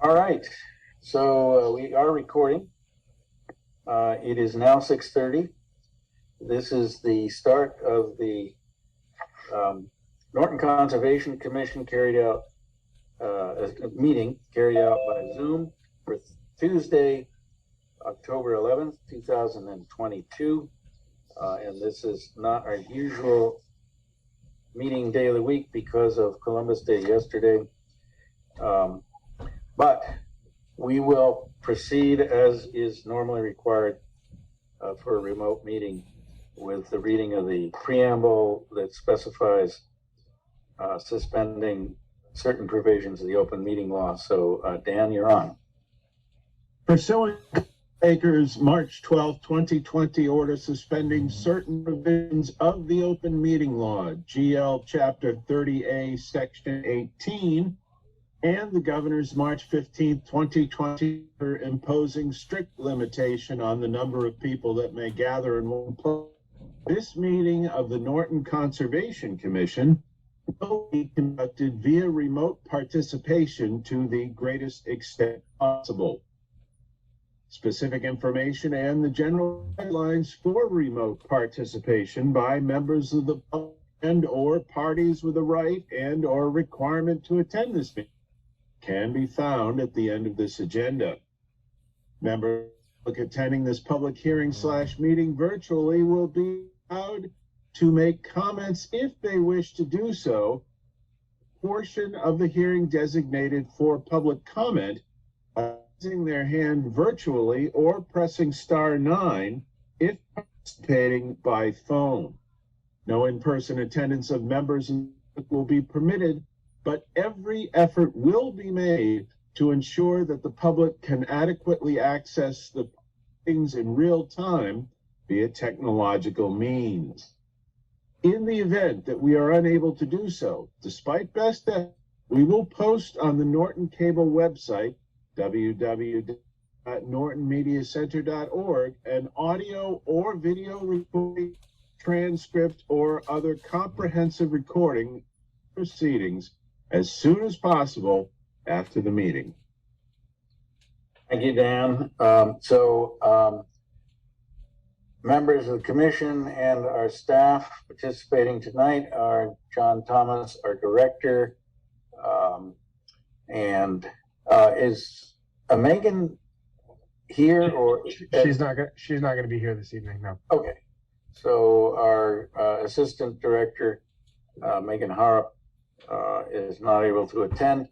All right, so we are recording. It is now 6:30. This is the start of the Norton Conservation Commission a meeting carried out by Zoom for Tuesday, October 11th, 2022. And this is not our usual meeting day of the week because of Columbus Day yesterday. But we will proceed as is normally required for a remote meeting with the reading of the preamble that specifies suspending certain provisions of the open meeting law. So Dan, you're on. Pursuant to Baker's March 12, 2020 order suspending certain provisions of the open meeting law, GL Chapter 30A, Section 18, and the governor's March 15, 2020 order imposing strict limitation on the number of people that may gather in one place. This meeting of the Norton Conservation Commission will be conducted via remote participation to the greatest extent possible. Specific information and the general guidelines for remote participation by members of the public and or parties with a right and or requirement to attend this meeting can be found at the end of this agenda. Members attending this public hearing / meeting virtually will be allowed to make comments if they wish to do so. Portion of the hearing designated for public comment raising their hand virtually or pressing *9 if participating by phone. No in-person attendance of members will be permitted, but every effort will be made to ensure that the public can adequately access the things in real time via technological means. In the event that we are unable to do so, despite best efforts, we will post on the Norton Cable website, www.nortonmediacenter.org, an audio or video recording, transcript, or other comprehensive recording proceedings as soon as possible after the meeting. Thank you, Dan. Members of the commission and our staff participating tonight are John Thomas, our director, is Megan here, or she's not going to be here this evening? No. Okay. So our assistant director, Megan Harrop, is not able to attend.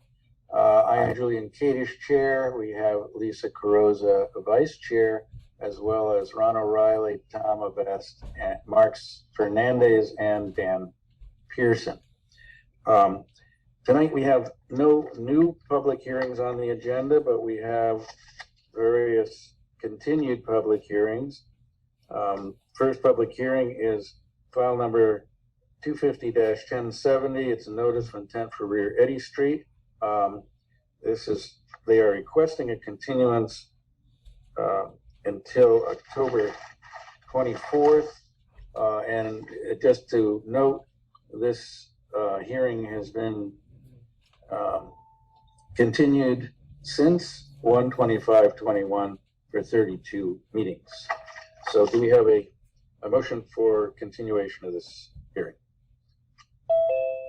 I am Julian Kadish, chair. We have Lisa Carrozza, vice chair, as well as Ron O'Reilly, Tom Abest, and Marks Fernandez, and Dan Pearson. Tonight we have no new public hearings on the agenda, but we have various continued public hearings. First public hearing is file number 250-1070. It's a notice of intent for Rear Eddy Street. They are requesting a continuance until October 24th. And just to note, this hearing has been continued since 1/25/21 for 32 meetings. So do we have a motion for continuation of this hearing?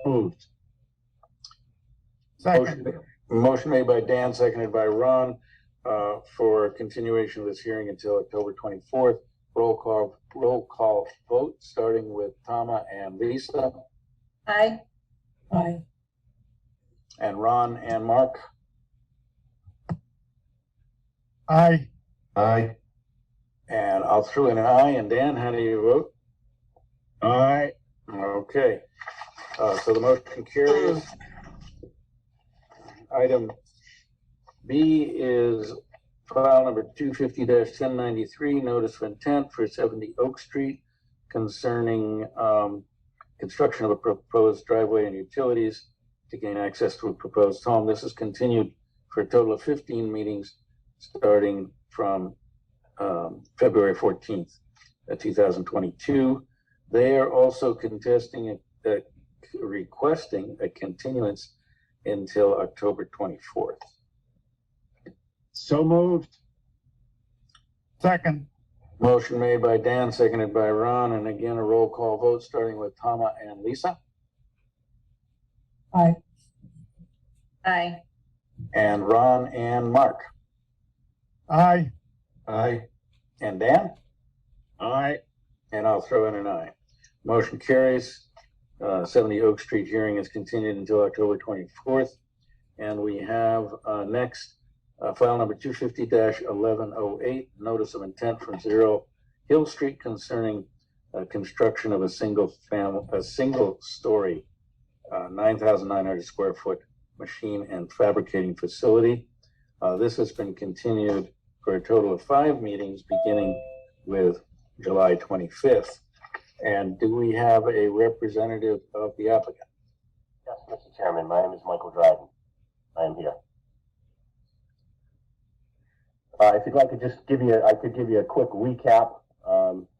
Moved. Motion made by Dan, seconded by Ron, for continuation of this hearing until October 24th. Roll call vote, starting with Tama and Lisa. Aye. Aye. And Ron and Mark. Aye. Aye. And I'll throw in an aye. And Dan, how do you vote? Aye. Okay. So the motion carries. Item B is file number 250-1093, notice of intent for 70 Oak Street concerning construction of a proposed driveway and utilities to gain access to a proposed home. This is continued for a total of 15 meetings starting from February 14th, 2022. They are also requesting a continuance until October 24th. So moved. Second. Motion made by Dan, seconded by Ron, and again, a roll call vote, starting with Tama and Lisa, Aye. Aye. and Ron and Mark, Aye. Aye. and Dan, Aye. and I'll throw in an aye. Motion carries. 70 Oak Street hearing is continued until October 24th. And we have next file number 250-1108, notice of intent from Zero Hill Street concerning construction of a single story, 9,900 square foot machine and fabricating facility. This has been continued for a total of 5 meetings, beginning with July 25th. And do we have a representative of the applicant? Yes, Mr. Chairman, my name is Michael Dryden. I am here. If you'd like to just I could give you a quick recap.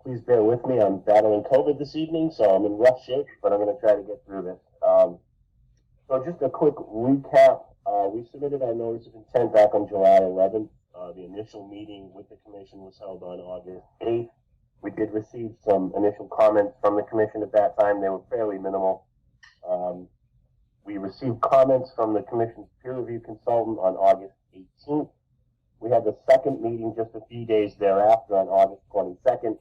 Please bear with me. I'm battling COVID this evening, so I'm in rough shape, but I'm going to try to get through this. So just a quick recap. We submitted our notice of intent back on July 11th. The initial meeting with the commission was held on August 8th. We did receive some initial comments from the commission at that time. They were fairly minimal. We received comments from the commission's peer review consultant on August 18th. We had the second meeting just a few days thereafter on August 22nd,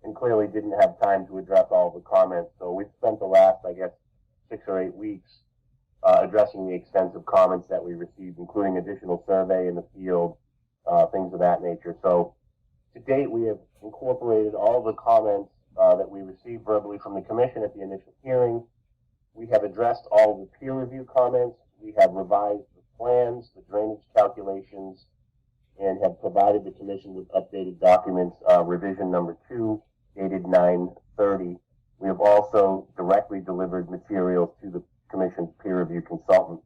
and clearly didn't have time to address all of the comments. So we've spent the last, 6 or 8 weeks addressing the extensive comments that we received, including additional survey in the field, things of that nature. So to date, we have incorporated all the comments that we received verbally from the commission at the initial hearing. We have addressed all of the peer review comments. We have revised the plans, the drainage calculations, and have provided the commission with updated documents, revision number 2, dated 9/30. We have also directly delivered materials to the commission's peer review consultant.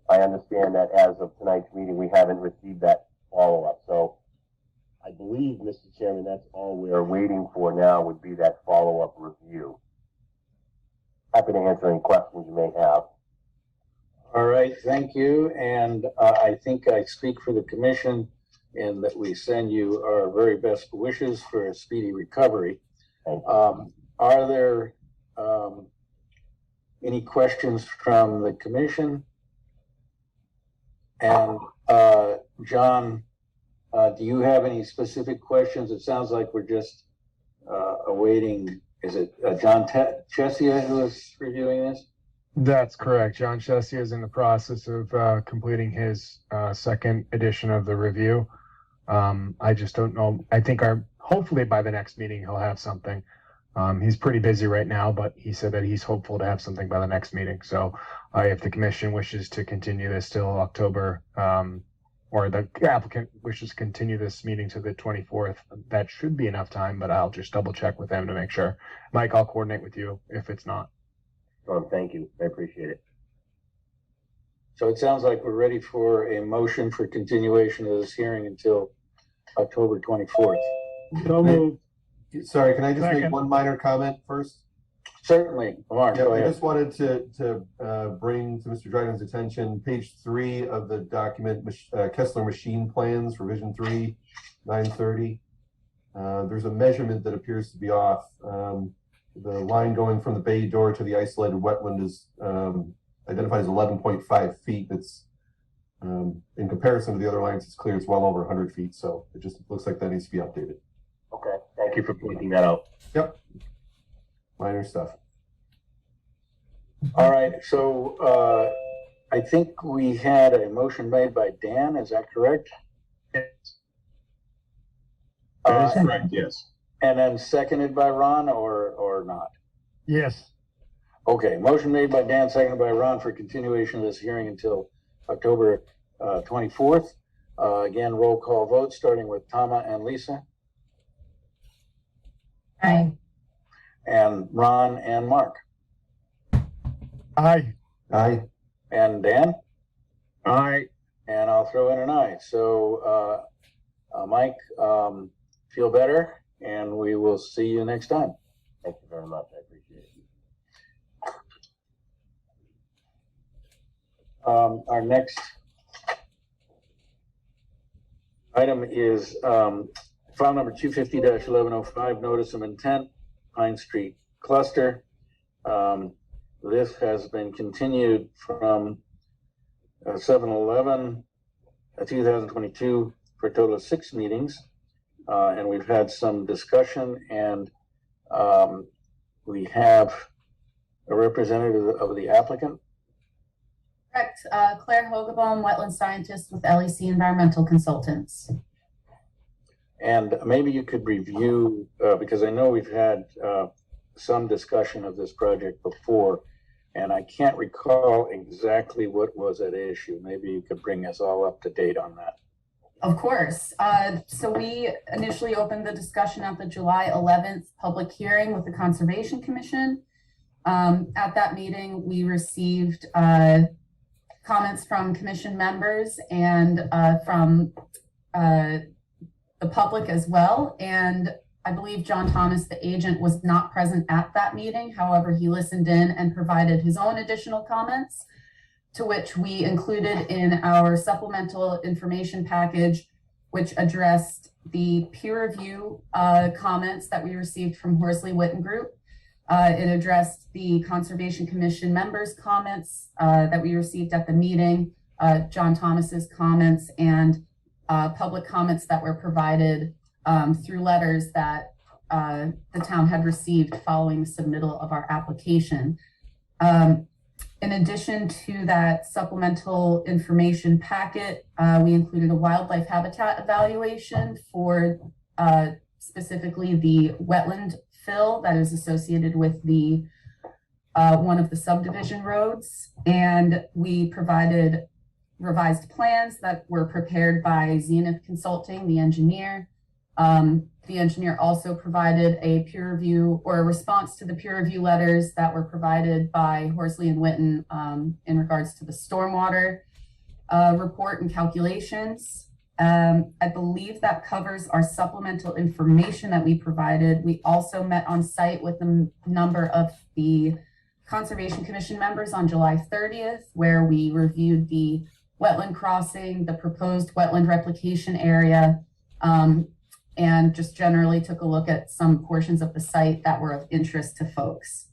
I understand that as of tonight's meeting, we haven't received that follow-up. So I believe, Mr. Chairman, that's all we're waiting for now would be that follow-up review. Happy to answer any questions you may have. All right, thank you. And I think I speak for the commission in that we send you our very best wishes for a speedy recovery. Are there any questions from the commission? And John, do you have any specific questions? It sounds like we're just awaiting, is it John Chesia who is reviewing this? That's correct. John Chesia is in the process of completing his second edition of the review. I just don't know. I think hopefully by the next meeting he'll have something. He's pretty busy right now, but he said that he's hopeful to have something by the next meeting. So if the commission wishes to continue this till October, or the applicant wishes to continue this meeting to the 24th, that should be enough time, but I'll just double check with him to make sure. Mike, I'll coordinate with you if it's not. Thank you. I appreciate it. So it sounds like we're ready for a motion for continuation of this hearing until October 24th. So moved. Sorry, can I just make Second. one minor comment first? Certainly, Mark, Yeah, go I ahead. just wanted to bring to Mr. Dryden's attention, page 3 of the document, Kessler Machine Plans, revision 3, 9/30. There's a measurement that appears to be off. The line going from the bay door to the isolated wetland is identified as 11.5 feet. It's in comparison to the other lines, it's clear it's well over 100 feet. So it just looks like that needs to be updated. Okay. Thank you for pointing that out. Yep. Minor stuff. All right, so I think we had a motion made by Dan, is that correct? That is correct, yes. And then seconded by Ron or not? Yes. Okay, motion made by Dan, seconded by Ron for continuation of this hearing until October 24th. Again, roll call vote, starting with Tama and Lisa, Aye. and Ron and Mark, Aye. Aye. and Dan, Aye. and I'll throw in an aye. So, Mike, feel better, and we will see you next time. Thank you very much. I appreciate it. Our next Item is file number 250-1105, notice of intent, Pine Street Cluster. This has been continued from 7/11/2022 for a total of 6 meetings. And we've had some discussion, and we have a representative of the applicant. Correct. Claire Hogebaum, wetland scientist with LEC Environmental Consultants. And maybe you could review, because I know we've had some discussion of this project before, and I can't recall exactly what was at issue. Maybe you could bring us all up to date on that. Of course. So we initially opened the discussion at the July 11th public hearing with the Conservation Commission. At that meeting, we received comments from commission members and from the public as well. And I believe John Thomas, the agent, was not present at that meeting. However, he listened in and provided his own additional comments, to which we included in our supplemental information package, which addressed the peer review comments that we received from Horsley Witten Group. It addressed the Conservation Commission members' comments that we received at the meeting, John Thomas's comments, and public comments that were provided through letters that the town had received following the submittal of our application. In addition to that supplemental information packet, we included a wildlife habitat evaluation for specifically the wetland fill that is associated with the one of the subdivision roads. And we provided revised plans that were prepared by Zenith Consulting, the engineer. The engineer also provided a peer review or a response to the peer review letters that were provided by Horsley and Witten in regards to the stormwater report and calculations. I believe that covers our supplemental information that we provided. We also met on site with a number of the Conservation Commission members on July 30th, where we reviewed the wetland crossing, the proposed wetland replication area, and just generally took a look at some portions of the site that were of interest to folks.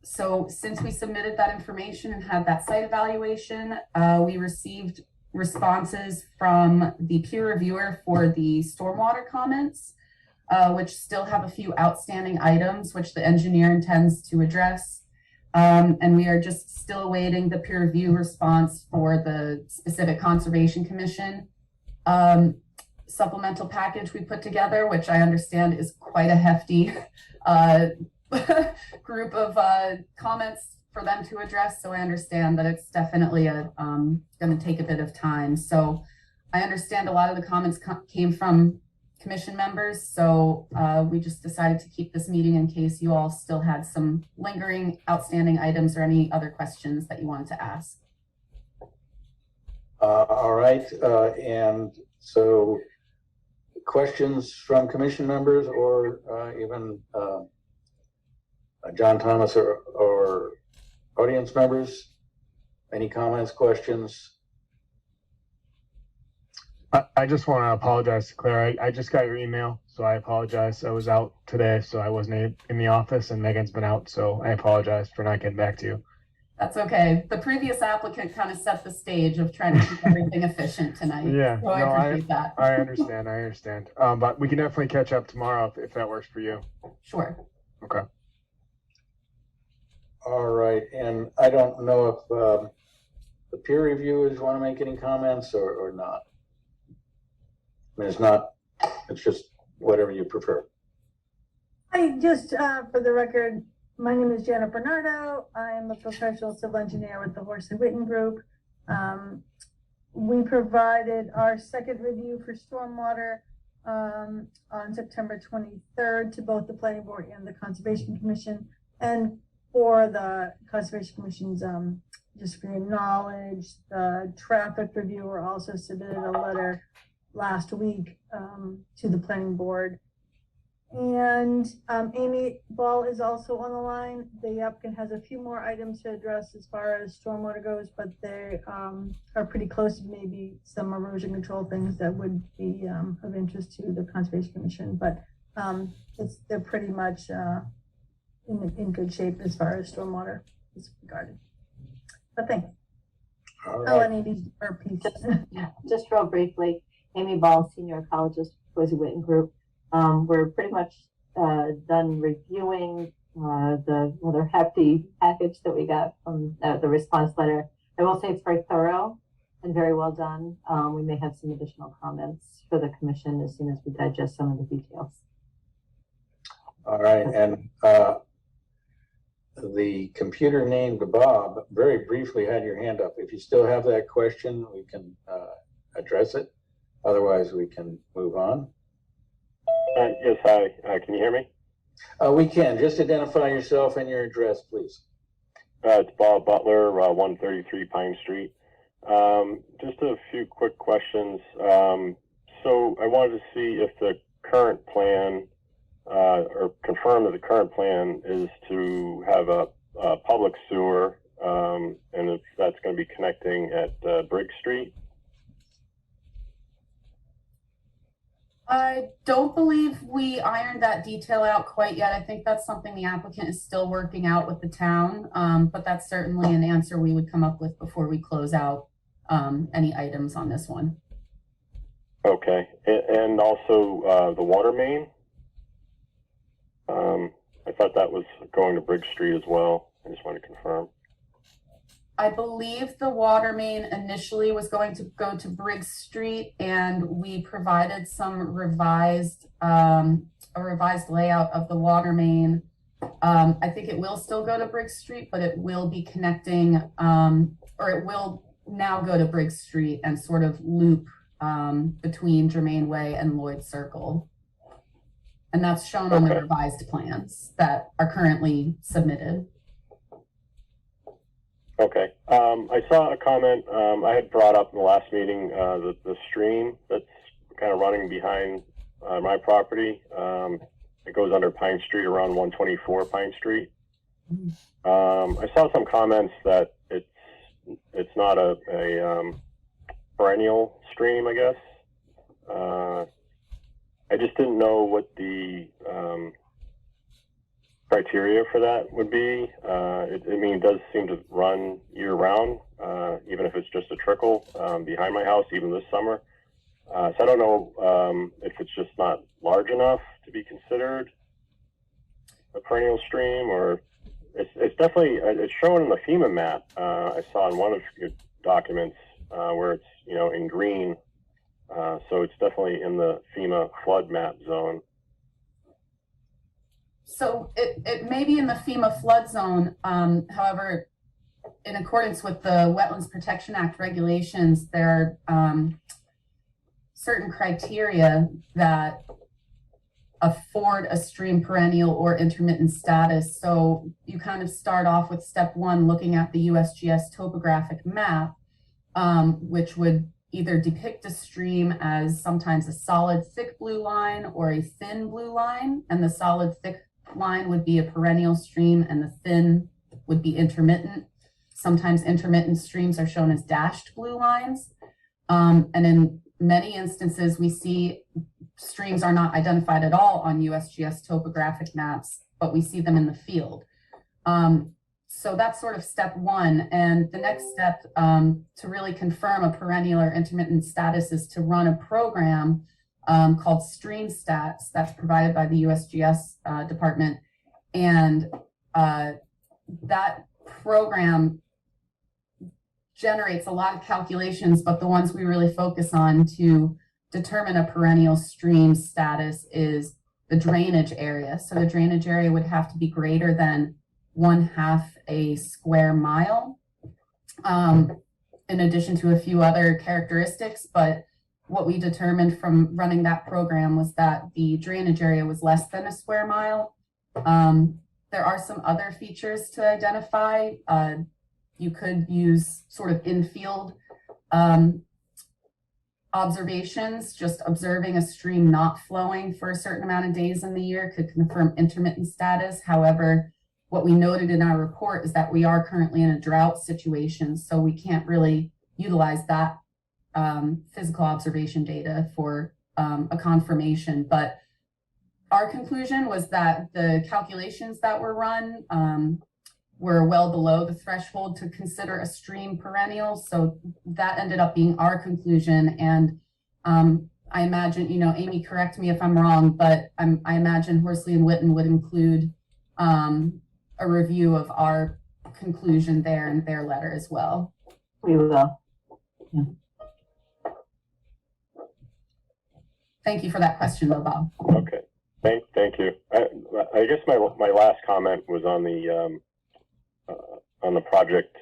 So since we submitted that information and had that site evaluation, we received responses from the peer reviewer for the stormwater comments, which still have a few outstanding items, which the engineer intends to address. And we are just still awaiting the peer review response for the specific Conservation Commission supplemental package we put together, which I understand is quite a hefty group of comments for them to address. So I understand that it's definitely going to take a bit of time. So I understand a lot of the comments came from commission members. So we just decided to keep this meeting in case you all still had some lingering outstanding items or any other questions that you wanted to ask. All right. And so questions from commission members or even John Thomas or audience members? Any comments, questions? I just want to apologize to Claire. I just got your email, so I apologize. I was out today, so I wasn't in the office, and Megan's been out, so I apologize for not getting back to you. That's okay. The previous applicant kind of set the stage of trying to keep everything efficient tonight. Yeah, so I appreciate that. I understand. But we can definitely catch up tomorrow if that works for you. Sure. Okay. All right. And I don't know if the peer reviewers want to make any comments or not. I mean, it's just whatever you prefer. I just, for the record, my name is Jenna Bernardo. I am a professional civil engineer with the Horsley Witten Group. We provided our second review for stormwater on September 23rd to both the Planning Board and the Conservation Commission. And for the Conservation Commission's, just for your knowledge, the traffic reviewer also submitted a letter last week to the Planning Board And Amy Ball is also on the line. The applicant has a few more items to address as far as stormwater goes, but they are pretty close to maybe some erosion control things that would be of interest to the Conservation Commission. But they're pretty much in good shape as far as stormwater is regarded. But thanks. All Oh, right. and Amy's her piece. Just real briefly, Amy Ball, senior ecologist, Boise Witten Group. We're pretty much done reviewing the rather hefty package that we got from the response letter. I will say it's very thorough and very well done. We may have some additional comments for the commission as soon as we digest some of the details. All right, and the computer named Bob very briefly had your hand up. If you still have that question, we can address it. Otherwise, we can move on. Yes, hi. Can you hear me? We can. Just identify yourself and your address, please. It's Bob Butler, 133 Pine Street. Just a few quick questions. So I wanted to see if the current plan, or confirm that the current plan is to have a public sewer, and if that's going to be connecting at Briggs Street. I don't believe we ironed that detail out quite yet. I think that's something the applicant is still working out with the town, but that's certainly an answer we would come up with before we close out any items on this one. Okay, and also the water main. I thought that was going to Briggs Street as well. I just want to confirm. I believe the water main initially was going to go to Briggs Street, and we provided some revised, a revised layout of the water main. I think it will still go to Briggs Street, but it will be connecting, or it will now go to Briggs Street and sort of loop between Germain Way and Lloyd Circle. And that's shown on the revised plans that are currently submitted. Okay. I saw a comment I had brought up in the last meeting, the stream that's kind of running behind my property. It goes under Pine Street, around 124 Pine Street. I saw some comments that it's not a perennial stream, I guess. I just didn't know what the criteria for that would be. It does seem to run year round, even if it's just a trickle behind my house, even this summer. So I don't know if it's just not large enough to be considered a perennial stream, or it's definitely, it's shown in the FEMA map. I saw in one of your documents where it's, in green. So it's definitely in the FEMA flood map zone. So it may be in the FEMA flood zone. However, in accordance with the Wetlands Protection Act regulations, there are certain criteria that afford a stream perennial or intermittent status. So you kind of start off with step one, looking at the USGS topographic map, which would either depict a stream as sometimes a solid thick blue line or a thin blue line, and the solid thick line would be a perennial stream and the thin would be intermittent. Sometimes intermittent streams are shown as dashed blue lines. And in many instances, we see streams are not identified at all on USGS topographic maps, but we see them in the field. So that's sort of step one. And the next step to really confirm a perennial or intermittent status is to run a program called Stream Stats that's provided by the USGS department. And that program generates a lot of calculations, but the ones we really focus on to determine a perennial stream status is the drainage area. So the drainage area would have to be greater than 1/2 a square mile, in addition to a few other characteristics. But what we determined from running that program was that the drainage area was less than a square mile. There are some other features to identify. You could use sort of in-field observations, just observing a stream not flowing for a certain amount of days in the year could confirm intermittent status. However, what we noted in our report is that we are currently in a drought situation, so we can't really utilize that physical observation data for a confirmation. But our conclusion was that the calculations that were run were well below the threshold to consider a stream perennial. So that ended up being our conclusion. And I imagine, you know, Amy, correct me if I'm wrong, but I imagine Horsley and Witten would include a review of our conclusion there in their letter as well. We will. Yeah. Thank you for that question, though, Bob. Okay, thank you. I guess my last comment was on the project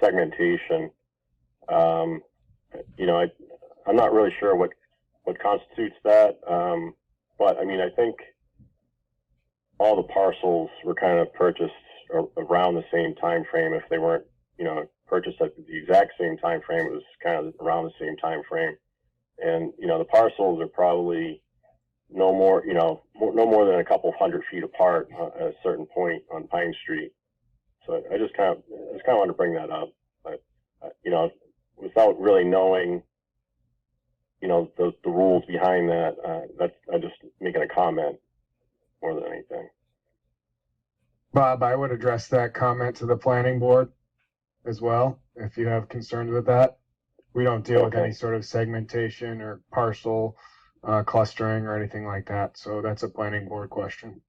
segmentation. You know, I'm not really sure what constitutes that, but I mean, I think all the parcels were kind of purchased around the same time frame. If they weren't, you know, purchased at the exact same time frame, it was kind of around the same time frame. And you know, the parcels are probably no more than a couple hundred feet apart at a certain point on Pine Street. So I just kind of wanted to bring that up, but you know, without really knowing, you know, the rules behind that, I'm just making a comment more than anything. Bob, I would address that comment to the planning board as well, if you have concerns with that. We don't deal with any sort of segmentation or parcel clustering or anything like that. So that's a planning board question.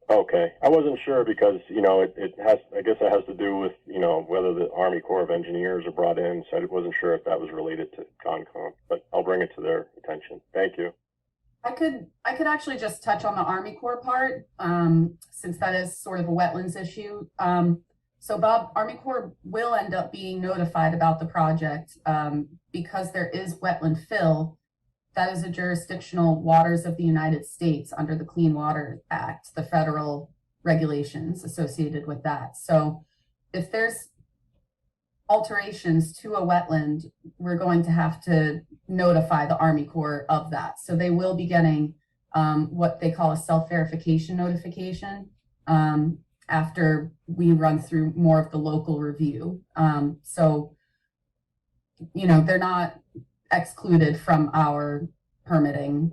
Okay, I wasn't sure because, you know, I guess it has to do with, you know, whether the Army Corps of Engineers are brought in. So I wasn't sure if that was related to Concom, but I'll bring it to their attention. Thank you. I could actually just touch on the Army Corps part, since that is sort of a wetlands issue. So Bob, Army Corps will end up being notified about the project because there is wetland fill. That is a jurisdictional waters of the United States under the Clean Water Act, the federal regulations associated with that. So if there's alterations to a wetland, we're going to have to notify the Army Corps of that. So they will be getting what they call a self-verification notification after we run through more of the local review. So, you know, they're not excluded from our permitting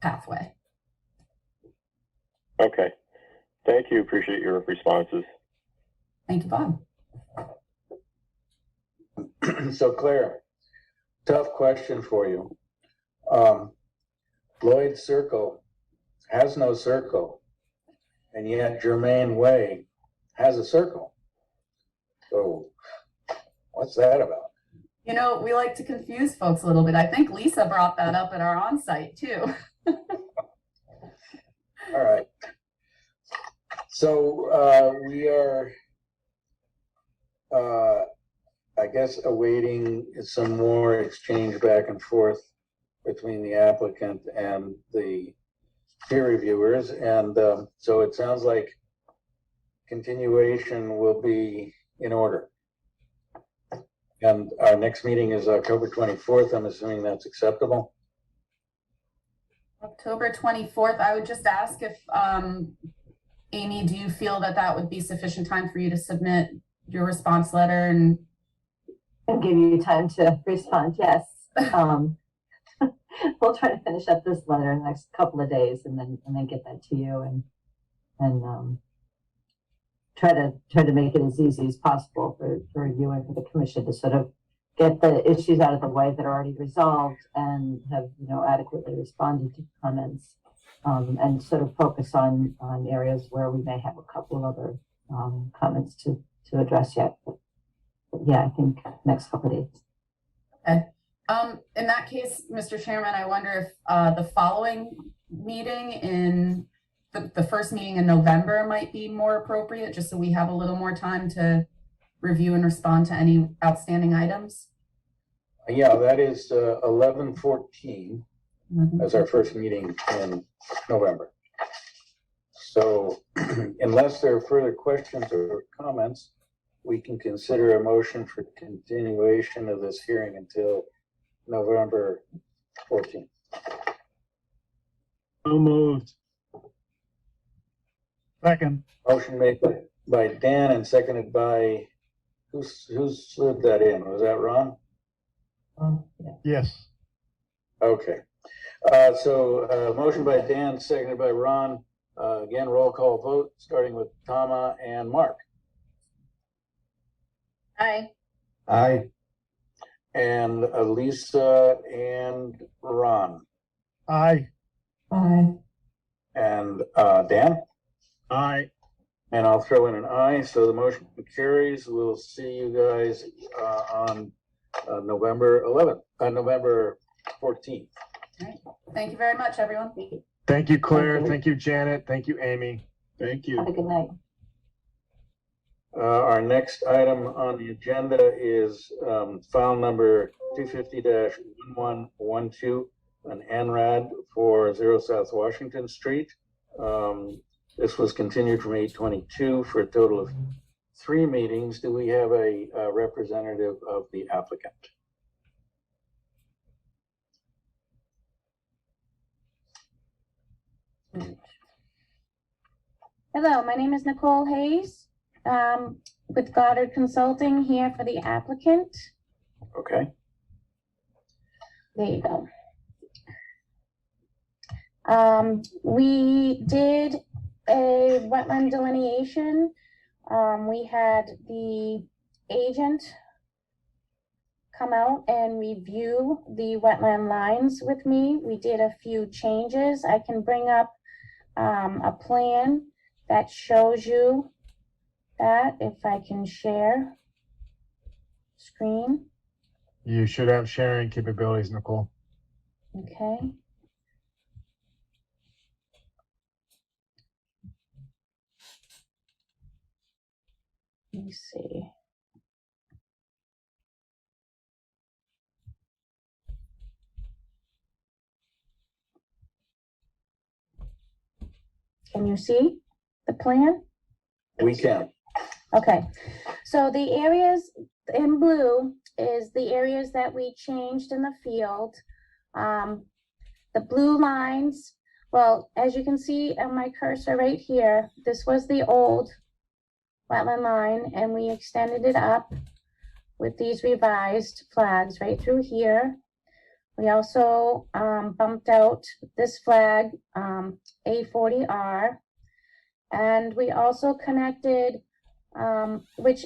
pathway. Okay, thank you. Appreciate your responses. Thank you, Bob. So Claire, tough question for you. Lloyd Circle has no circle, and yet Germain Way has a circle. So what's that about? You know, we like to confuse folks a little bit. I think Lisa brought that up at our on-site too. All right. So we are, I guess, awaiting some more exchange back and forth between the applicant and the peer reviewers. And so it sounds like continuation will be in order. And our next meeting is October 24th. I'm assuming that's acceptable. October 24th, I would just ask if, Amy, do you feel that that would be sufficient time for you to submit your response letter and give you time to respond? Yes. We'll try to finish up this letter in the next couple of days and then get that to you and try to make it as easy as possible for you and for the commission to sort of get the issues out of the way that are already resolved and have, you know, adequately responded to comments, and sort of focus on areas where we may have a couple of other comments to address yet. But yeah, I think next couple of days. Okay. In that case, Mr. Chairman, I wonder if the following meeting in the first meeting in November might be more appropriate, just so we have a little more time to review and respond to any outstanding items. Yeah, that is 11/14 as our first meeting in November. So unless there are further questions or comments, we can consider a motion for continuation of this hearing until November 14th. So moved. Second. Motion made by Dan and seconded by, who slid that in? Was that Ron? Yes. Okay. Motion by Dan, seconded by Ron. Again, roll call vote, starting with Tama and Mark. Aye. Aye. And Lisa and Ron. Aye. Aye. And Dan? Aye. And I'll throw in an aye, so the motion carries. We'll see you guys on November 11th, November 14th. Thank you very much, everyone. Thank you, Claire. Thank you, Janet. Thank you, Amy. Thank you. Have a good night. Our next item on the agenda is file number 250-1112, an NRAD for 0 South Washington Street. This was continued from 8/22 for a total of 3 meetings. Do we have a representative of the applicant? Hello, my name is Nicole Hayes with Goddard Consulting here for the applicant. Okay. There you go. We did a wetland delineation. We had the agent come out and review the wetland lines with me. We did a few changes. I can bring up a plan that shows you that if I can share screen. You should have sharing capabilities, Nicole. Okay. Let me see. Can you see the plan? We can. Okay, so the areas in blue is the areas that we changed in the field. The blue lines, well, as you can see on my cursor right here, this was the old wetland line, and we extended it up with these revised flags right through here. We also bumped out this flag, A40R, and we also connected, which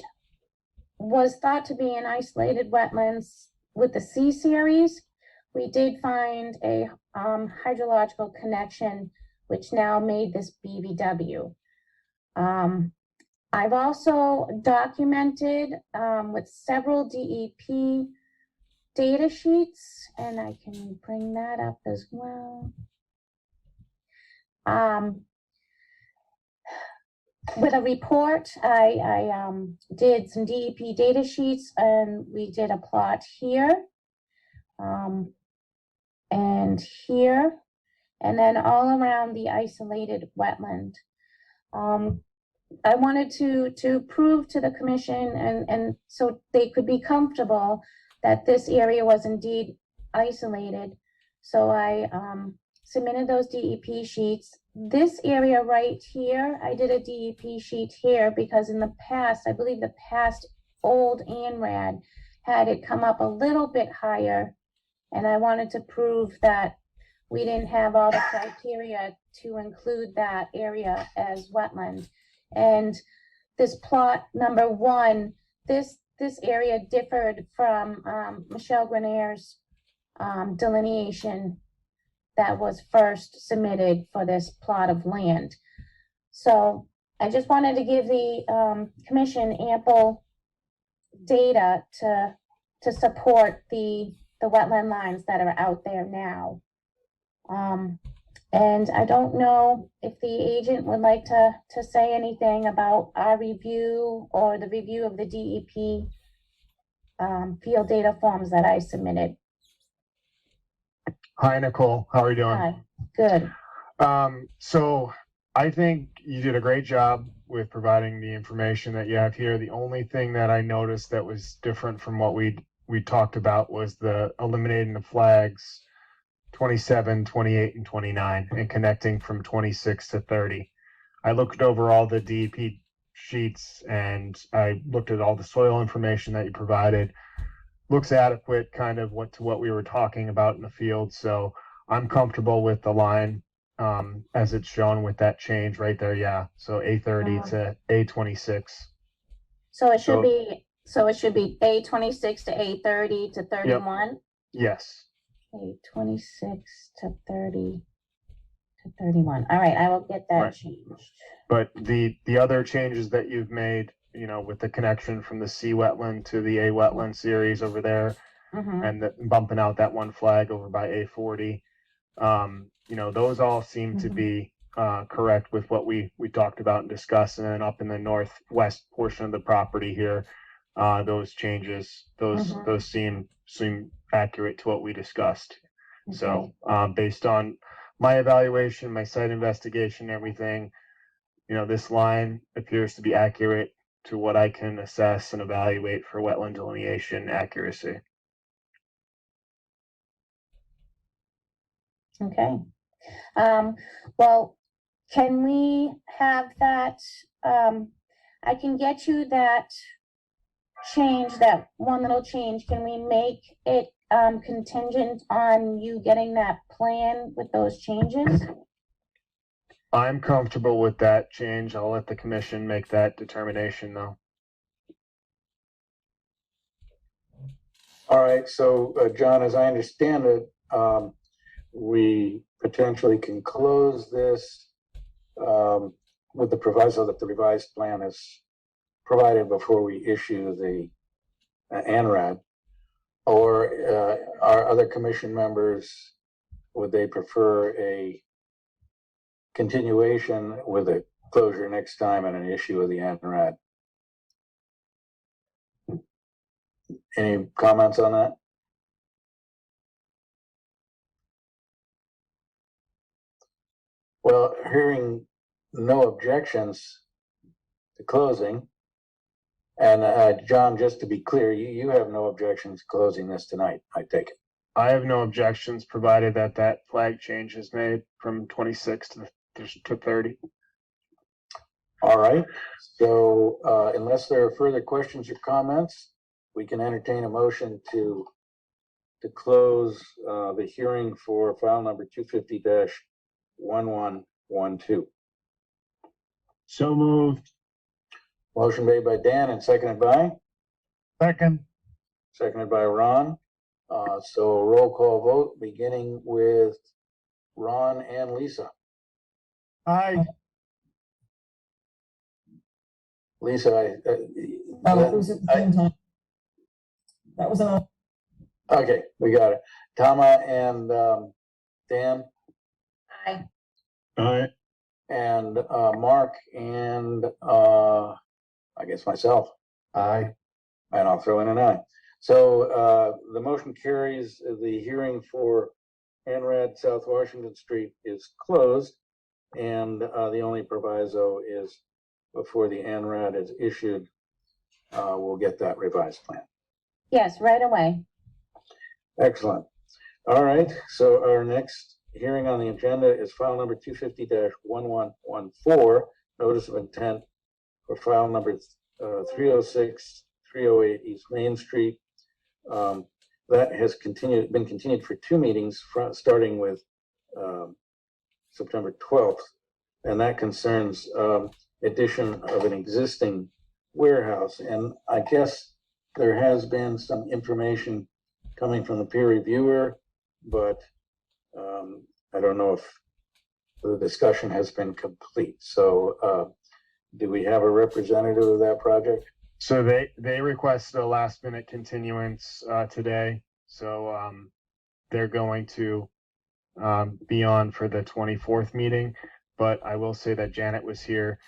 was thought to be an isolated wetlands with the C series. We did find a hydrological connection, which now made this BVW. I've also documented with several DEP data sheets, and I can bring that up as well. With a report, I did some DEP data sheets, and we did a plot here and here, and then all around the isolated wetland. I wanted to prove to the commission and so they could be comfortable that this area was indeed isolated. So I submitted those DEP sheets. This area right here, I did a DEP sheet here because in the past, I believe the past old ANRAD had it come up a little bit higher. And I wanted to prove that we didn't have all the criteria to include that area as wetland. And this plot number 1, this area differed from Michelle Grenier's delineation that was first submitted for this plot of land. So I just wanted to give the commission ample data to support the wetland lines that are out there now. And I don't know if the agent would like to say anything about our review or the review of the DEP field data forms that I submitted. Hi, Nicole. How are you doing? Hi, good. So I think you did a great job with providing the information that you have here. The only thing that I noticed that was different from what we we talked about was the eliminating the flags 27, 28, and 29 and connecting from 26 to 30. I looked over all the DEP sheets and I looked at all the soil information that you provided. Looks adequate kind of what we were talking about in the field. So I'm comfortable with the line as it's shown with that change right there. Yeah. So A30 to A26. So it should be A26 to A30 to 31. Yes. A26 to 30 to 31. All right, I will get that Right. changed. But the other changes that you've made, you know, with the connection from the C wetland to the A wetland series over there, Mhm. and bumping out that one flag over by A40, you know, those all seem to be correct with what we talked about and discussed. And then up in the northwest portion of the property here, those changes, those seem accurate to what we discussed. Okay. So based on my evaluation, my site investigation, everything, you know, this line appears to be accurate to what I can assess and evaluate for wetland delineation accuracy. Okay. Well, can we have that, I can get you that change, that one little change. Can we make it contingent on you getting that plan with those changes? I'm comfortable with that change. I'll let the commission make that determination though. All right, so John, as I understand it, we potentially can close this with the proviso that the revised plan is provided before we issue the ANRAD. Or are other commission members, would they prefer a continuation with a closure next time and an issue of the ANRAD? Any comments on that? Well, hearing no objections to closing, and John, just to be clear, you have no objections to closing this tonight, I take it. I have no objections provided that that flag change is made from 26 to 30. All right, so unless there are further questions or comments, we can entertain a motion to close the hearing for file number 250-1112. So moved. Motion made by Dan and seconded by? Seconded by Ron. So roll call vote, beginning with Ron and Lisa. Aye. Lisa, It was at the same time. That was enough. okay, we got it. Tama and Dan Aye. Aye. and Mark and I guess myself. Aye. And I'll throw in an aye. So the motion carries. The hearing for ANRAD South Washington Street is closed. And the only proviso is before the ANRAD is issued, we'll get that revised plan. Yes, right away. Excellent. All right, so our next hearing on the agenda is file number 250-1114, notice of intent for file number 306-308 East Main Street. That has been continued for 2 meetings, starting with September 12th, and that concerns addition of an existing warehouse. And I guess there has been some information coming from the peer reviewer, but I don't know if the discussion has been complete. So do we have a representative of that project? So they requested a last minute continuance today. So they're going to be on for the 24th meeting. But I will say that Janet was here.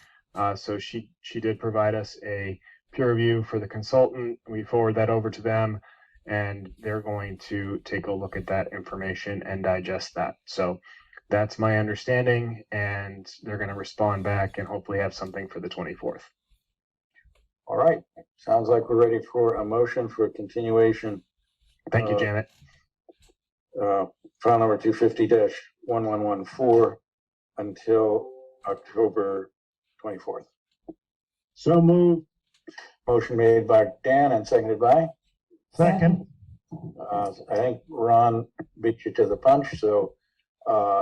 So she did provide us a peer review for the consultant. We forward that over to them, and they're going to take a look at that information and digest that. So that's my understanding, and they're going to respond back and hopefully have something for the 24th. All right, sounds like we're ready for a motion for continuation. Thank you, Uh, Janet. File number 250-1114 until October 24th. So moved. Motion made by Dan and seconded by? Second. I think Ron beat you to the punch, so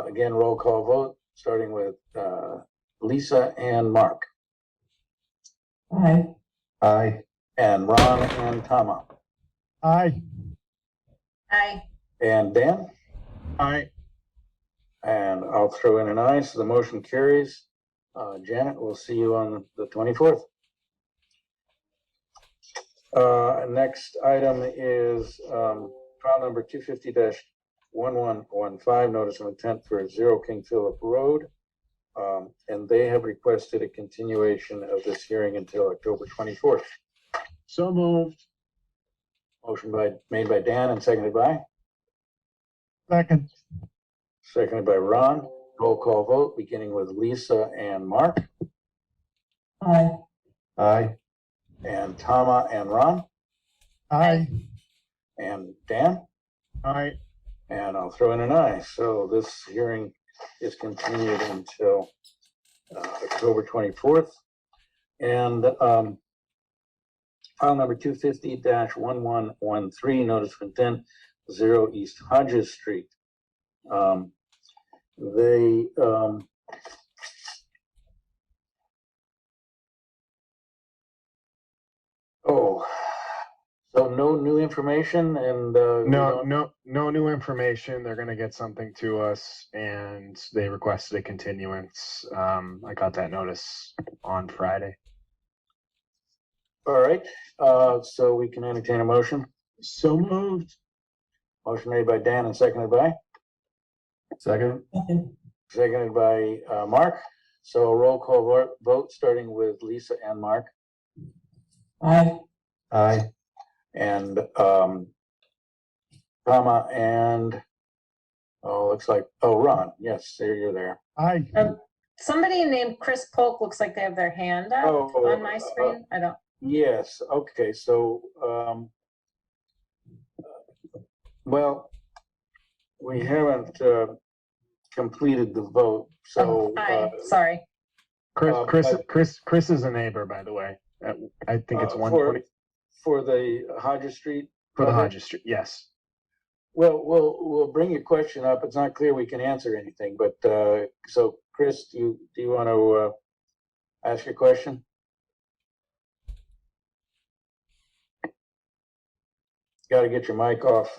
again, roll call vote, starting with Lisa and Mark. Aye. Aye. And Ron and Tama. Aye. Aye. And Dan? Aye. And I'll throw in an aye, so the motion carries. Janet, we'll see you on the 24th. Next item is file number 250-1115, notice of intent for 0 King Philip Road. And they have requested a continuation of this hearing until October 24th. So moved. Motion made by Dan and seconded by? Second. Seconded by Ron. Roll call vote, beginning with Lisa and Mark, Aye. Aye. and Tama and Ron, Aye. and Dan, Aye. and I'll throw in an aye. So this hearing is continued until October 24th. And file number 250-1113, notice of intent, 0 East Hodges Street. So no new information and No new information. They're gonna get something to us, and they requested a continuance. I got that notice on Friday. All right, so we can entertain a motion. So moved. Motion made by Dan and seconded by? Second. Seconded by Mark. So roll call vote, starting with Lisa and Mark, Aye. Aye. and Tama and, looks like, Ron, yes, there, you're there. Aye. Somebody named Chris Polk looks like they have their hand up on my screen. I don't. Yes, okay, so, well, we haven't completed the vote, so. Hi, sorry. Chris is a neighbor, by the way. I think it's 120 For the Hodges Street? for the project? Hodges Street. Yes. Well, we'll bring your question up. It's not clear we can answer anything, but, so Chris, do you want to ask your question? Got to get your mic off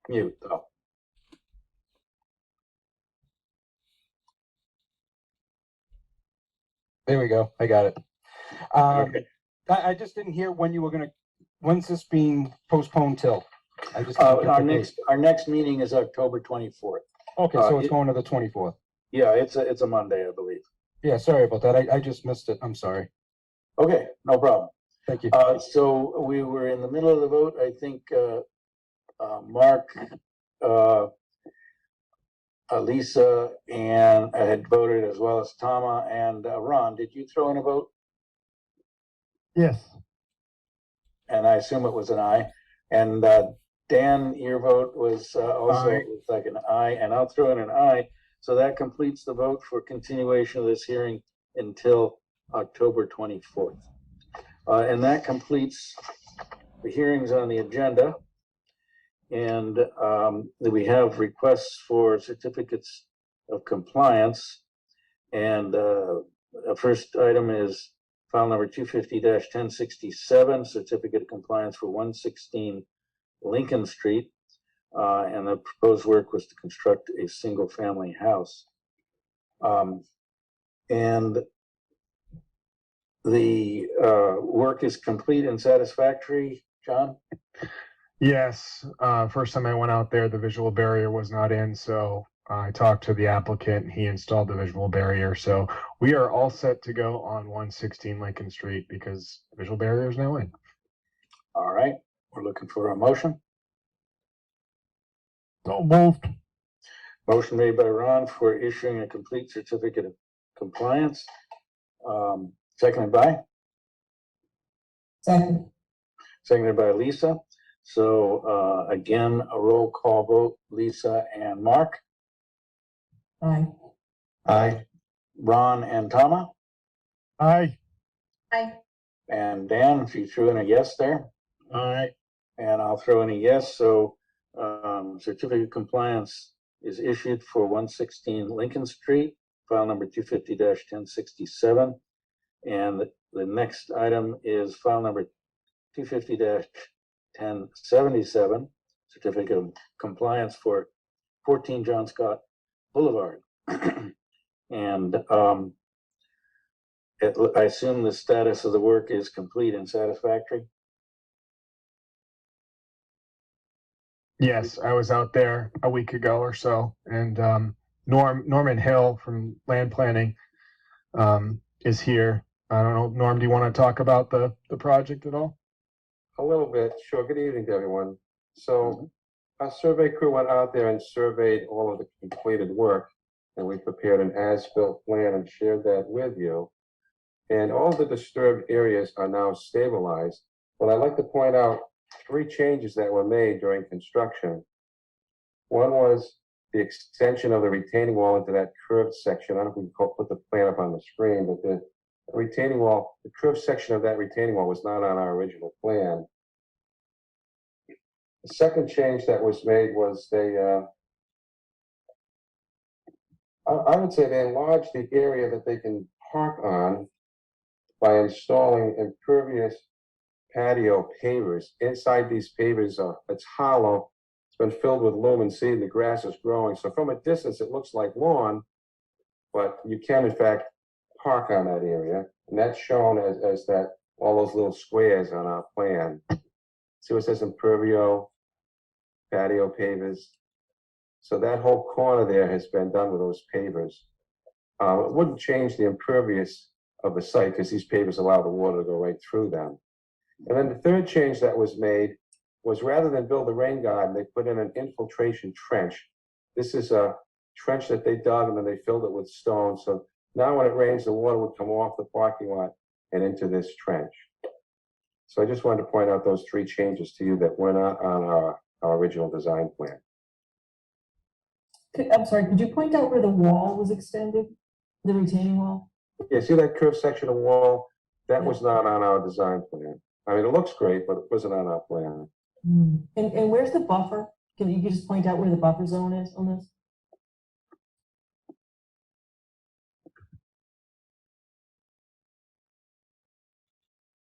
mute, though. There we go. I got it. Okay. I just didn't hear when you were gonna, when's this being postponed till? I just. didn't get Our the date. our next meeting is October 24th. Okay, so it's it- going to the 24th. Yeah, it's a Monday, I believe. Yeah, sorry about that. I just missed it. I'm sorry. Okay, no problem. Thank you. So we were in the middle of the vote. I think Mark, Lisa, and I had voted, as well as Tama and Ron. Did you throw in a vote? Yes. And I assume it was an aye. And Dan, your vote was also Aye. looks like an aye, and I'll throw in an aye. So that completes the vote for continuation of this hearing until October 24th. And that completes the hearings on the agenda. And we have requests for certificates of compliance. And the first item is file number 250-1067, certificate of compliance for 116 Lincoln Street. And the proposed work was to construct a single-family house. And the work is complete and satisfactory, John? Yes. First time I went out there, the visual barrier was not in, so I talked to the applicant. He installed the visual barrier, so we are all set to go on 116 Lincoln Street because visual barrier is now in. All right, we're looking for a motion. So moved. Motion made by Ron for issuing a complete certificate of compliance. Seconded by? Second. seconded by Lisa. So again, a roll call vote, Lisa and Mark, Aye. Aye. Ron and Tama, Aye. Aye. and Dan, if you threw in a yes there. All right. And I'll throw in a yes, so certificate of compliance is issued for 116 Lincoln Street, file number 250-1067. And the next item is file number 250-1077, certificate of compliance for 14 John Scott Boulevard. And I assume the status of the work is complete and satisfactory? Yes, I was out there a week ago or so, and Norman Hill from Land Planning is here. I don't know, Norm, do you want to talk about the project at all? A little bit, sure. Good evening to everyone. So our survey crew went out there and surveyed all of the completed work, and we prepared an as-built plan and shared that with you. And all the disturbed areas are now stabilized. But I'd like to point out 3 changes that were made during construction. One was the extension of the retaining wall into that curved section. I don't know if we can put the plan up on the screen, but the retaining wall, the curved section of that retaining wall was not on our original plan. The second change that was made was I would say they enlarged the area that they can park on by installing impervious patio pavers. Inside these pavers, it's hollow. It's been filled with lumen seed and the grass is growing. So from a distance, it looks like lawn, but you can in fact park on that area. And that's shown as that, all those little squares on our plan. See what it says impervio, patio pavers. So that whole corner there has been done with those pavers. It wouldn't change the impervious of the site because these pavers allow the water to go right through them. And then the third change that was made was rather than build a rain garden, they put in an infiltration trench. This is a trench that they dug and then they filled it with stone. So now when it rains, the water would come off the parking lot and into this trench. So I just wanted to point out those 3 changes to you that were not on our original design plan. I'm sorry, could you point out where the wall was extended, the retaining wall? Yeah, see that curved section of wall? That was not on our design plan. I mean, it looks great, but it wasn't on our plan. And where's the buffer? Can you just point out where the buffer zone is on this?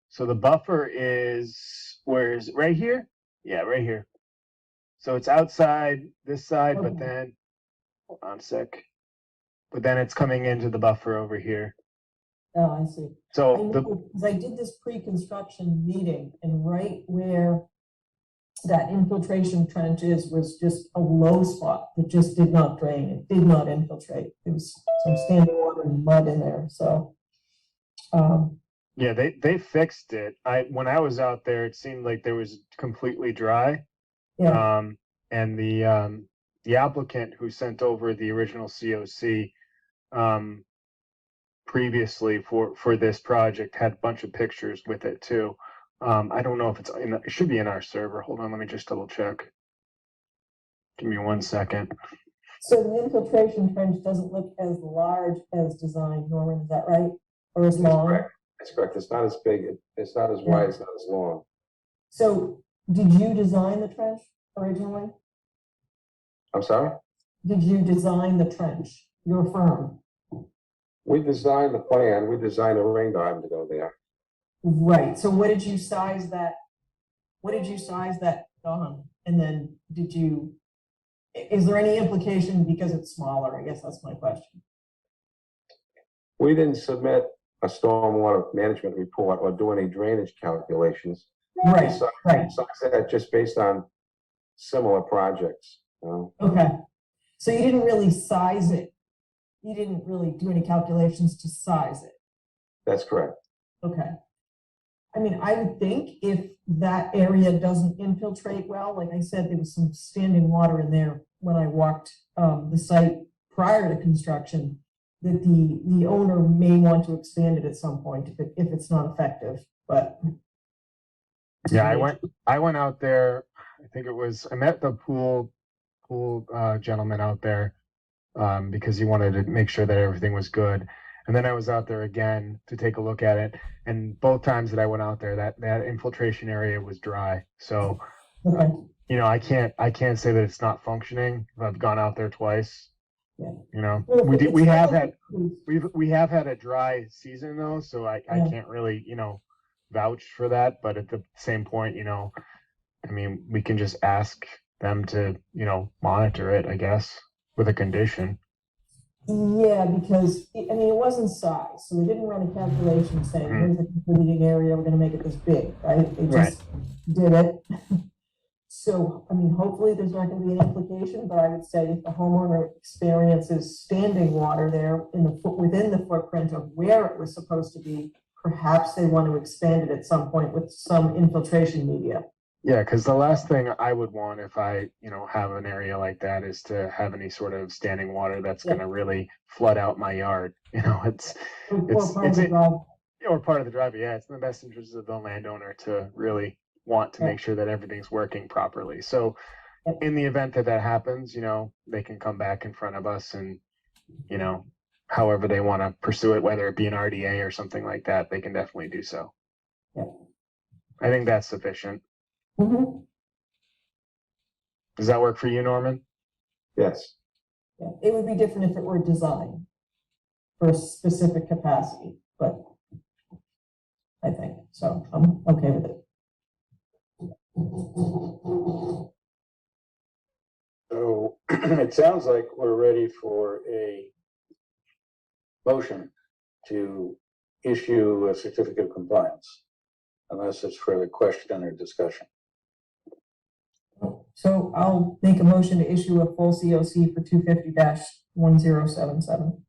So the buffer is, where is it? Right here? Yeah, right here. So it's outside this side, but then, hold on a sec. But then it's coming into the buffer over here. Oh, I see. So Because I did this pre-construction meeting, and right where that infiltration trench was just a low spot that just did not drain. It did not infiltrate. There was some standing water and mud in there. So, yeah, they fixed it. When I was out there, it seemed like there was completely dry. yeah. And the applicant who sent over the original COC previously for this project had a bunch of pictures with it too. I don't know if it should be in our server. Hold on, let me just double check. Give me 1 second. So the infiltration trench doesn't look as large as designed, Norman, is that right? Or as long? That's correct. It's not as big. It's not as wide. It's not as long. So did you design the trench originally? I'm sorry? Did you design the trench, your firm? We designed the plan. We designed a rain garden to go there. Right. So what did you size that? What did you size that on? And then is there any implication because it's smaller? I guess that's my question. We didn't submit a stormwater management report or do any drainage calculations. Right. Right. So that just based on similar projects. Okay. So you didn't really size it. You didn't really do any calculations to size it. That's correct. Okay. I mean, I would think if that area doesn't infiltrate well, like I said, there was some standing water in there when I walked the site prior to construction, that the owner may want to expand it at some point if it's not effective. But Yeah, I went out there. I think I met the pool gentleman out there because he wanted to make sure that everything was good. And then I was out there again to take a look at it. And both times that I went out there, that infiltration area was dry. So, Okay. I can't say that it's not functioning. I've gone out there twice. Yeah. We have had a dry season though, so I can't really vouch for that. But at the same point, I mean, we can just ask them to monitor it, I guess, with a condition. Yeah, because, I mean, it wasn't size, so they didn't run a calculation saying, here's the contributing area, we're gonna make it this big, right? They just did it. So, I mean, hopefully there's not gonna be an implication, but I would say if the homeowner experiences standing water there within the footprint of where it was supposed to be, perhaps they want to expand it at some point with some infiltration media. Yeah, because the last thing I would want if I, have an area like that is to have any sort of standing water that's going to really flood out my yard. It's part of the drive. Yeah, it's in the best interest of the landowner to really want to make sure that everything's working properly. So in the event that happens, they can come back in front of us and, however they want to pursue it, whether it be an RDA or something like that, they can definitely do so. Yeah. I think that's sufficient. Mm-hmm. Does that work for you, Norman? Yes. Yeah, it would be different if it were designed for a specific capacity, but I think, so I'm okay with it. So it sounds like we're ready for a motion to issue a certificate of compliance, unless there's further question or discussion. So I'll make a motion to issue a full COC for 250-1077.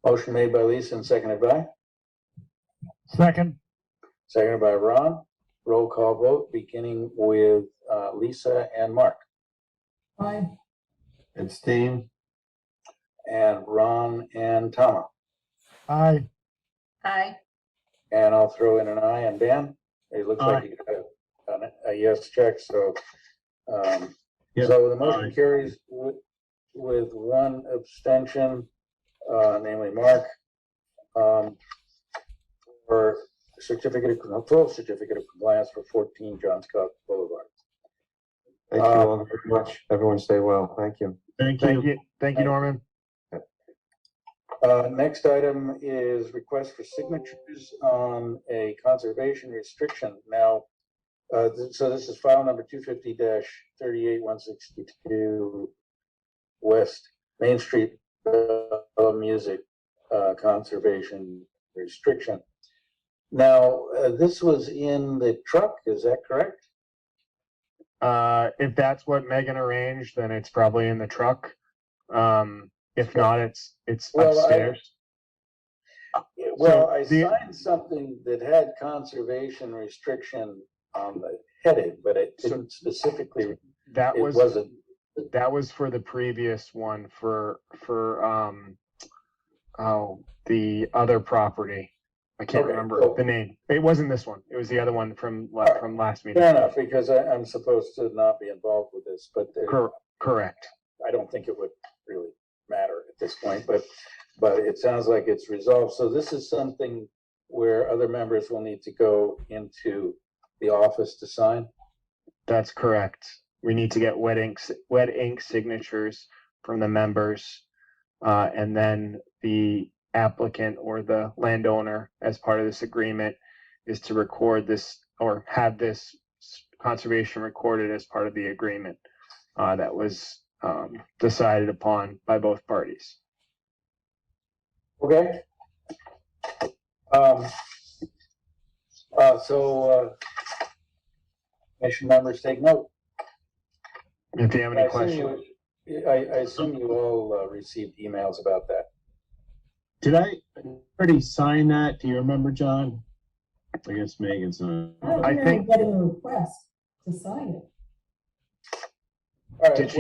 Motion made by Lisa and seconded by? Second. Seconded by Ron. Roll call vote, beginning with Lisa and Mark. Aye. Abstain. And Ron and Tama. Aye. Aye. And I'll throw in an aye. And Dan? It looks like you got a yes check, so so the motion carries with one abstention, namely Mark, for full certificate of compliance for 14 John Scott Boulevard. Thank you all very much. Everyone stay well. Thank you. Thank you, Norman. Next item is request for signatures on a conservation restriction. Now, so this is file number 250-38162 West Main Street Music Conservation Restriction. Now, this was in the truck, is that correct? If that's what Megan arranged, then it's probably in the truck. If not, it's upstairs. I signed something that had conservation restriction on the heading, but it didn't specifically. That was for the previous one for the other property. I can't remember the name. It wasn't this one. It was the other one from last meeting. Fair enough, because I'm supposed to not be involved with this, but correct. I don't think it would really matter at this point, but it sounds like it's resolved. So this is something where other members will need to go into the office to sign? That's correct. We need to get wet ink signatures from the members, and then the applicant or the landowner, as part of this agreement, is to record this or have this conservation recorded as part of the agreement that was decided upon by both parties. Okay. Commission members take note. If you have any questions. I assume you all received emails about that. Did I already sign that? Do you remember, John? I guess Megan's on. I think getting a request to sign it. All right, did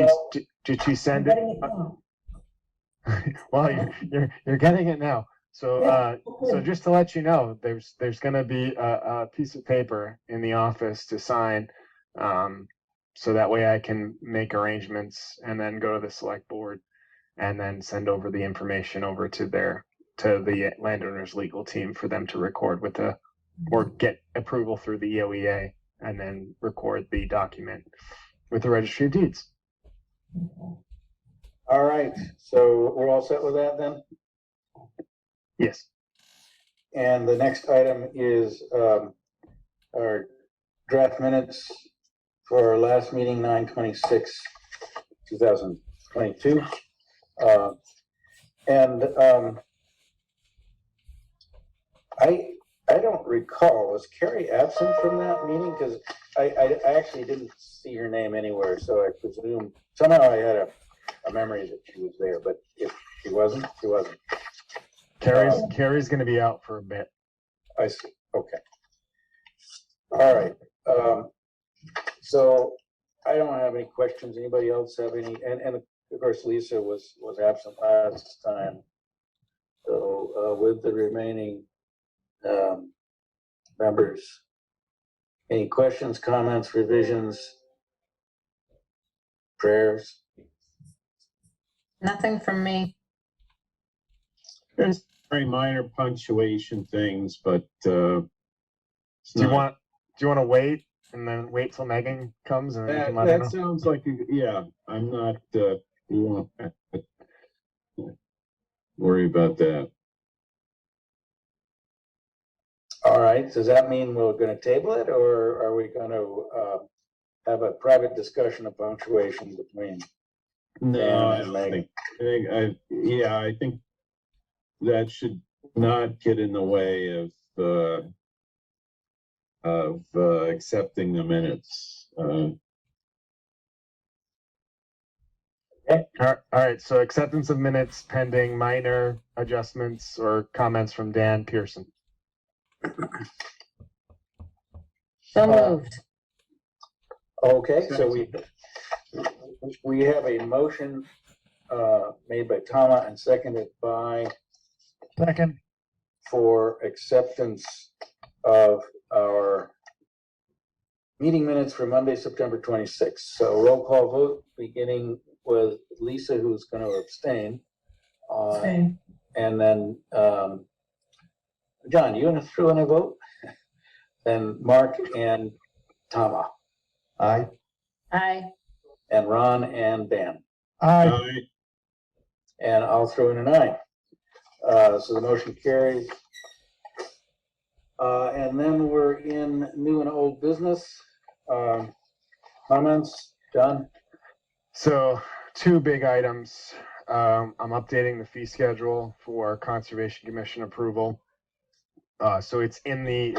she send it? Getting it now. Well, you're getting it now. So just to let you know, there's going to be a piece of paper in the office to sign, so that way I can make arrangements and then go to the select board and then send over the information over to the landowner's legal team for them to record or get approval through the EOEA and then record the document with the Registry of Deeds. All right, so we're all set with that then? Yes. And the next item is our draft minutes for our last meeting, 9/26/2022. I don't recall, was Carrie absent from that meeting? Because I actually didn't see her name anywhere, so I presume somehow I had a memory that she was there, but if she wasn't, she wasn't. Carrie's going to be out for a bit. I see. Okay. All right. So I don't have any questions. Anybody else have any? And of course, Lisa was absent last time. So with the remaining members, any questions, comments, revisions, prayers? Nothing from me. There's very minor punctuation things, but Do you want to wait and then wait till Megan comes and then you can let her know? that sounds like I'm not you won't worry about that. All right. Does that mean we're going to table it, or are we going to have a private discussion of punctuation between? No, I don't think. I think that should not get in the way of accepting the minutes. Okay. All right. So acceptance of minutes pending minor adjustments or comments from Dan Pearson. So moved. Okay, so we have a motion made by Tama and seconded by Second. for acceptance of our meeting minutes for Monday, September 26th. So roll call vote, beginning with Lisa, who's going to abstain. Same. And then, John, you want to throw in a vote? Then Mark and Tama. Aye. Aye. And Ron and Dan. Aye. And I'll throw in an aye. So the motion carries. And then we're in new and old business. Comments, John? So 2 big items. I'm updating the fee schedule for Conservation Commission approval. So it's in the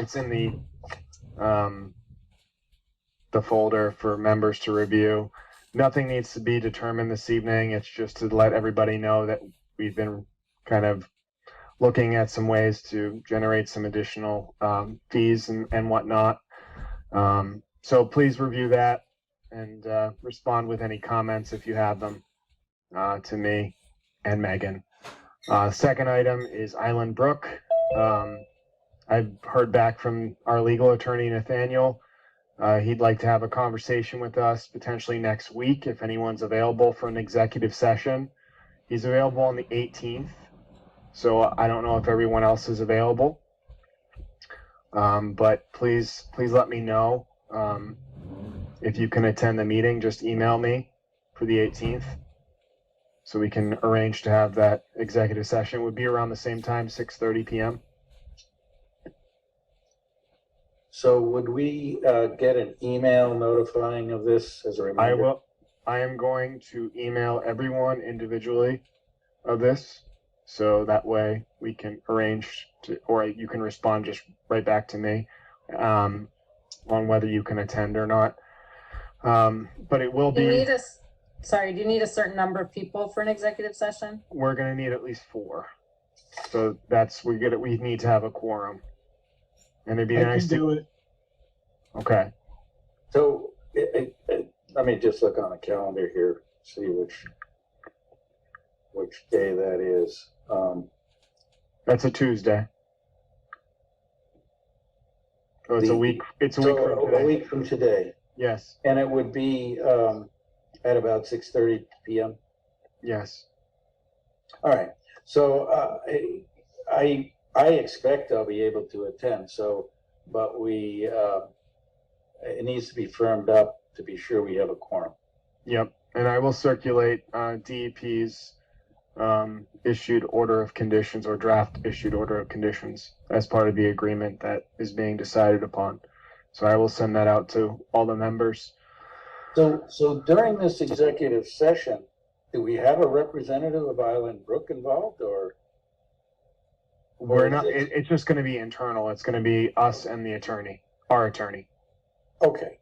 folder for members to review. Nothing needs to be determined this evening. It's just to let everybody know that we've been kind of looking at some ways to generate some additional fees and whatnot. So please review that and respond with any comments if you have them to me and Megan. Second item is Island Brook. I've heard back from our legal attorney, Nathaniel. He'd like to have a conversation with us potentially next week if anyone's available for an executive session. He's available on the 18th, so I don't know if everyone else is available. But please let me know if you can attend the meeting. Just email me for the 18th so we can arrange to have that executive session. It would be around the same time, 6:30 p.m. So would we get an email notifying of this as a reminder? I am going to email everyone individually of this, so that way we can arrange to, or you can respond just right back to me on whether you can attend or not. But it will be. Do you need a certain number of people for an executive session? We're going to need at least 4. So we need to have a quorum. And it'd be nice to do it. Okay. So let me just look on the calendar here, see which day that is. That's a Tuesday. So it's a week. It's a week from So today. a week from today, Yes. and it would be at about 6:30 p.m. Yes. All right. So I expect I'll be able to attend. So, but we it needs to be firmed up to be sure we have a quorum. Yep. And I will circulate DEP's issued order of conditions or draft issued order of conditions as part of the agreement that is being decided upon. So I will send that out to all the members. So during this executive session, do we have a representative of Island Brook involved, or? We're not. It's just going to be internal. It's going to be us and the attorney, our attorney. Okay.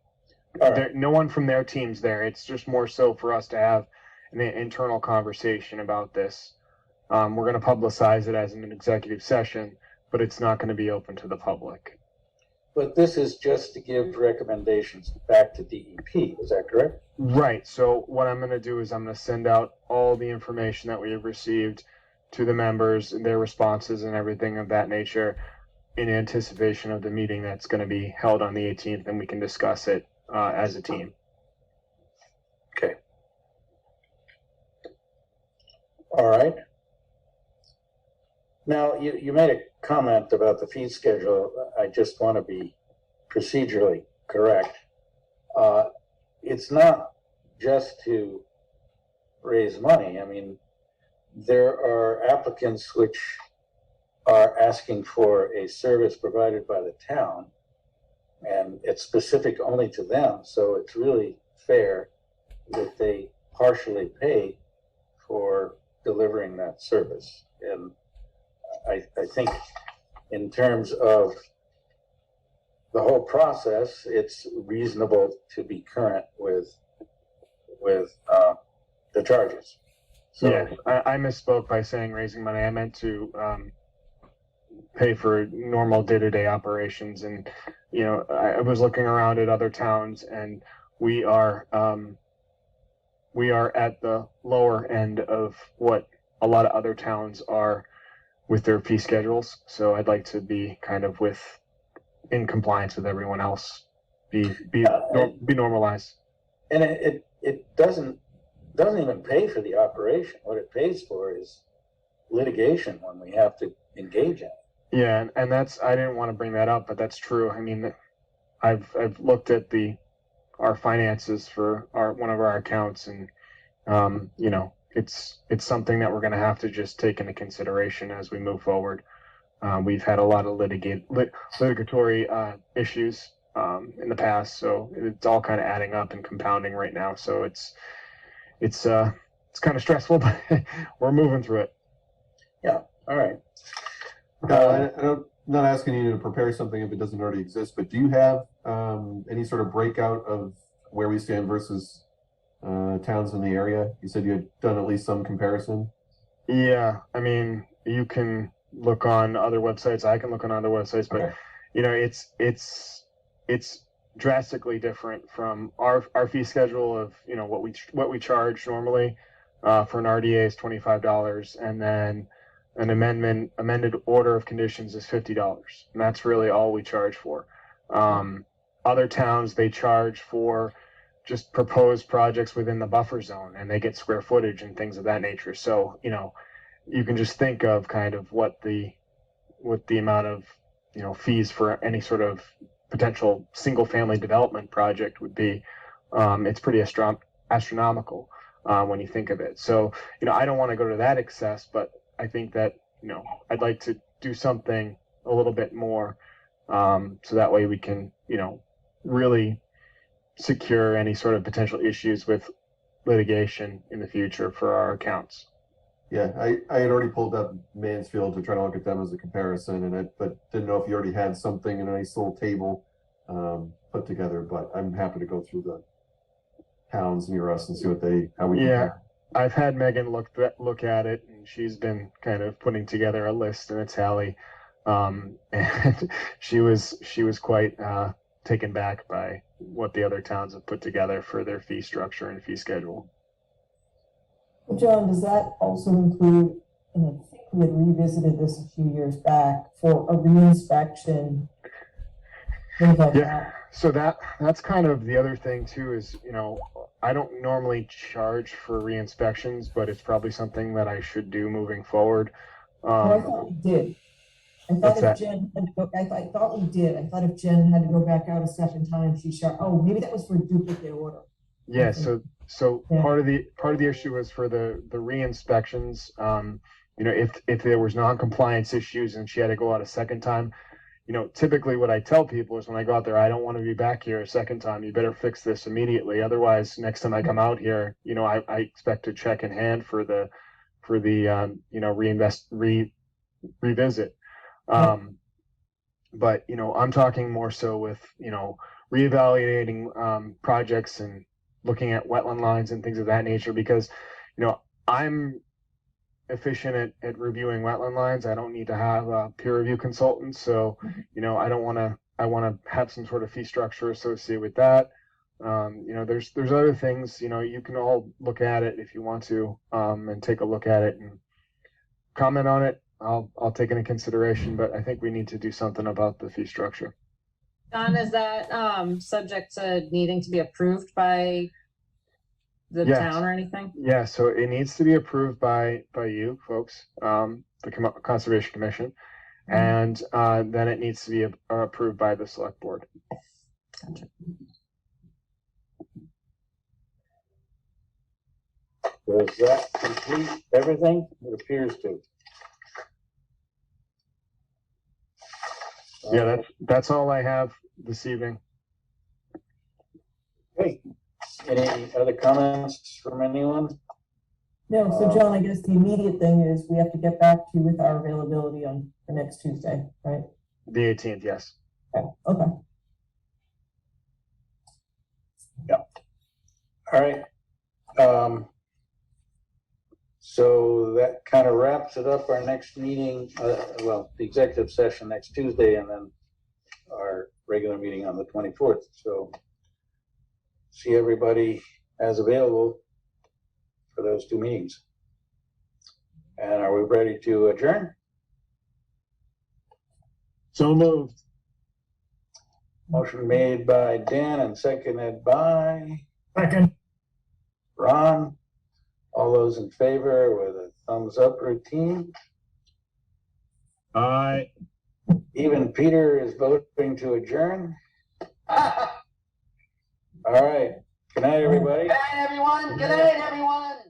All right. No one from their team's there. It's just more so for us to have an internal conversation about this. We're going to publicize it as an executive session, but it's not going to be open to the public. But this is just to give recommendations back to DEP. Is that correct? Right. So what I'm going to do is I'm going to send out all the information that we have received to the members and their responses and everything of that nature in anticipation of the meeting that's going to be held on the 18th, and we can discuss it as a team. Okay. All right. Now, you made a comment about the fee schedule. I just want to be procedurally correct. It's not just to raise money. I mean, there are applicants which are asking for a service provided by the town, and it's specific only to them. So it's really fair that they partially pay for delivering that service. And I think in terms of the whole process, it's reasonable to be current with the charges. So, yes, I misspoke by saying raising money. I meant to pay for normal day-to-day operations. And, you know, I was looking around at other towns, and we are at the lower end of what a lot of other towns are with their fee schedules. So I'd like to be kind of in compliance with everyone else, be normalized. And it doesn't even pay for the operation. What it pays for is litigation when we have to engage in it. Yeah, and that's, I didn't want to bring that up, but that's true. I mean, I've looked at our finances for one of our accounts, and you know, it's something that we're going to have to just take into consideration as we move forward. We've had a lot of litigatory issues in the past, so it's all kind of adding up and compounding right now. So it's kind of stressful, but we're moving through it. Yeah. All right. I'm not asking you to prepare something if it doesn't already exist, but do you have any sort of breakout of where we stand versus towns in the area? You said you had done at least some comparison. Yeah, I mean, you can look on other websites. I can look on other websites, but Okay. You know, it's drastically different from our fee schedule of, you know, what we charge normally for an RDA is $25, and then an amended order of conditions is $50, and that's really all we charge for. Other towns, they charge for just proposed projects within the buffer zone, and they get square footage and things of that nature. So, you know, you can just think of kind of what the amount of, you know, fees for any sort of potential single family development project would be. It's pretty astronomical when you think of it. So, you know, I don't want to go to that excess, but I think that, you know, I'd like to do something a little bit more, so that way we can, you know, really secure any sort of potential issues with litigation in the future for our accounts. Yeah, I had already pulled up Mansfield to try to look at them as a comparison, but didn't know if you already had something in a nice little table put together. But I'm happy to go through the towns near us and see how we compare. I've had Megan look at it, and she's been kind of putting together a list and a tally, and she was quite taken back by what the other towns have put together for their fee structure and fee schedule. John, does that also include and I think we had revisited this a few years back for a reinspection. Things like that. So that's kind of the other thing too, is, you know, I don't normally charge for re-inspections, but it's probably something that I should do moving forward. I thought we did. I thought What's if that? Jen had to go, I thought we did. I thought if Jen had to go back out a second time, oh, maybe that was for duplicate order. Yeah, so Yeah. part of the issue was for the re-inspections. You know, if there was non-compliance issues and she had to go out a second time, you know, typically what I tell people is when I go out there, I don't want to be back here a second time. You better fix this immediately. Otherwise, next time I come out here, you know, I expect a check in hand for the you know, revisit. But, you know, I'm talking more so with, you know, reevaluating projects and looking at wetland lines and things of that nature, because, you know, I'm efficient at reviewing wetland lines. I don't need to have a peer review consultant. So, you know, I want to have some sort of fee structure associated with that. You know, there's other things, you know, you can all look at it if you want to, and take a look at it and comment on it. I'll take it into consideration, but I think we need to do something about the fee structure. John, is that subject to needing to be approved by the Yes. town or anything? Yeah, so it needs to be approved by you folks, the Conservation Commission, and then it needs to be approved by the Select Board. Gotcha. Does that complete everything? It appears to. Yeah, that's all I have this evening. Okay. Any other comments from anyone? No, so John, I guess the immediate thing is we have to get back to you with our availability on for next Tuesday, right? The 18th, yes. Okay. Yeah. All right. So that kind of wraps it up. Our next meeting, well, the executive session next Tuesday, and then our regular meeting on the 24th. So see everybody as available for those two meetings. And are we ready to adjourn? So moved. Motion made by Dan and seconded by Second. Ron. All those in favor with a thumbs up routine. Aye. Even Peter is voting to adjourn. All right. Good night, everybody. Good night, everyone. Good night, everyone.